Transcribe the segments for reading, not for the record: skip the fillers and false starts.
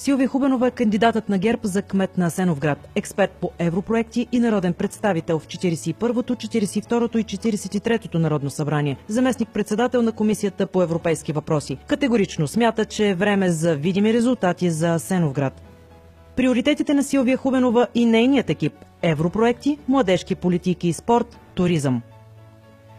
Силвия Хубенова е кандидатът на ГЕРБ за кмет на Асеновград, експерт по европроекти и народен представител в 41-то, 42-то и 43-то Народно събрание, заместник-председател на Комисията по европейски въпроси. Категорично смята, че е време за видими резултати за Асеновград. Приоритетите на Силвия Хубенова и нейният екип – европроекти, младежки политики и спорт, туризъм.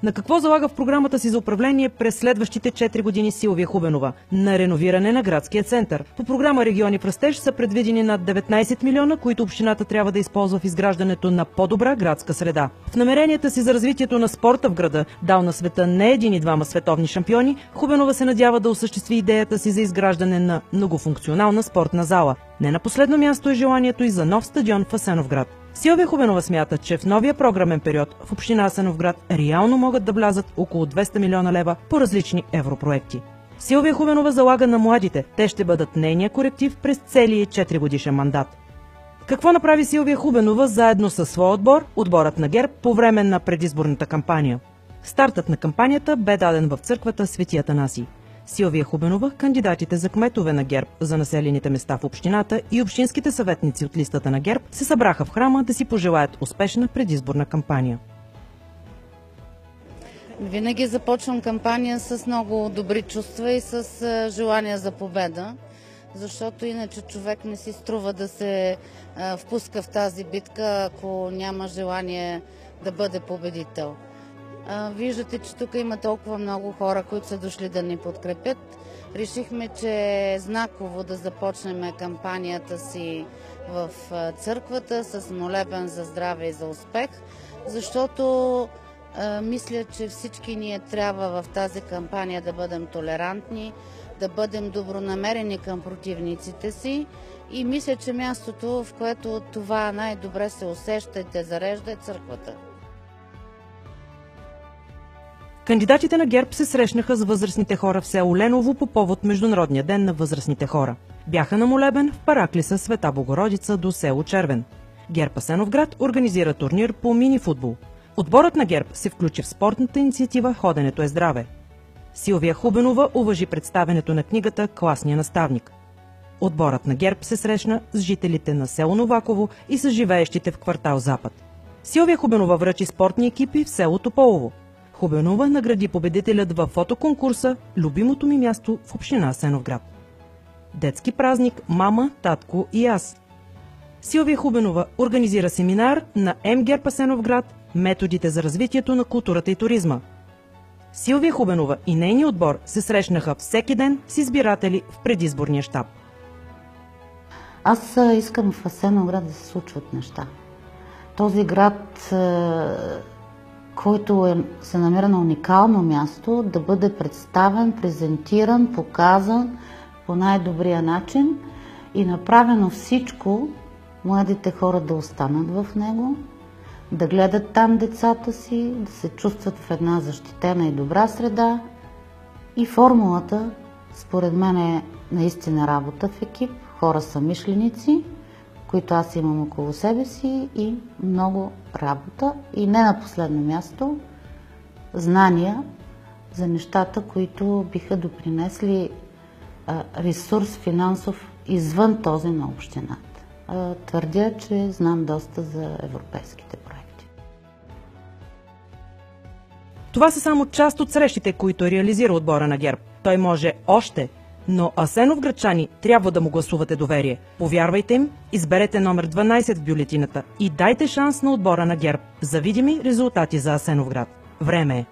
На какво залага в програмата си за управление през следващите 4 години Силвия Хубенова? На реновиране на градския център. По програма Региони в растеж са предвидени над 19 милиона, които общината трябва да използва в изграждането на по-добра градска среда. В намеренията си за развитието на спорта в града, дал на света не един и двама световни шампиони, Хубенова се надява да осъществи идеята си за изграждане на многофункционална спортна зала. Не на последно място е желанието и за нов стадион в Асеновград. Силвия Хубенова смята, че в новия програмен период в община Асеновград реално могат да влязат около 200 милиона лева по различни европроекти. Силвия Хубенова залага на младите. Те ще бъдат нейния коректив през целия 4-годишен мандат. Какво направи Силвия Хубенова заедно със своя отбор, отборът на ГЕРБ, по време на предизборната кампания? Стартът на кампанията бе даден в църквата Свети Атанасий. Силвия Хубенова, кандидатите за кметове на ГЕРБ за населените места в общината и общинските съветници от листата на ГЕРБ се събраха в храма да си пожелаят успешна предизборна кампания. Винаги започвам кампания с много добри чувства и с желание за победа, защото иначе човек не си струва да се впуска в тази битка, ако няма желание да бъде победител. Виждате, че тук има толкова много хора, които са дошли да ни подкрепят. Решихме, че е знаково да започнем кампанията си в църквата с молебен за здраве и за успех, защото мисля, че всички ние трябва в тази кампания да бъдем толерантни, да бъдем добронамерени към противниците си и мисля, че мястото, в което това най-добре се усеща и те зарежда, е църквата. Кандидатите на ГЕРБ се срещнаха с възрастните хора в село Леново по повод Международния ден на възрастните хора. Бяха на молебен в параклиса Света Богородица до село Червен. ГЕРБ Асеновград организира турнир по мини-футбол. Отборът на ГЕРБ се включи в спортната инициатива "Ходенето е здраве". Силвия Хубенова уважи представенето на книгата "Класния наставник". Отборът на ГЕРБ се срещна с жителите на село Новаково и с живеещите в квартал Запад. Силвия Хубенова връчи спортни екипи в село Тополово. Хубенова награди победителят във фотоконкурса "Любимото ми място в община Асеновград". Детски празник "Мама, татко и аз". Силвия Хубенова организира семинар на МГЕРП Асеновград "Методите за развитието на културата и туризма". Силвия Хубенова и нейният отбор се срещнаха всеки ден с избиратели в предизборния щаб. Аз искам в Асеновград да се случват неща. Този град, който се намира на уникално място, да бъде представен, презентиран, показан по най-добрия начин и направено всичко младите хора да останат в него, да гледат там децата си, да се чувстват в една защитена и добра среда. И формулата, според мен, е наистина работа в екип, хора съмишленици, които аз имам около себе си, и много работа. И не на последно място, знания за нещата, които биха допринесли ресурс финансов извън този на общината. Твърдя, че знам доста за европейските проекти. Това са само част от срещите, които реализира отбора на ГЕРБ. Той може още, но асеновградчани трябва да му гласувате доверие. Повярвайте им, изберете номер 12 в бюлетината и дайте шанс на отбора на ГЕРБ за видими резултати за Асеновград. Време е!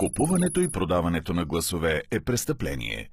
Купуването и продаването на гласове е престъпление.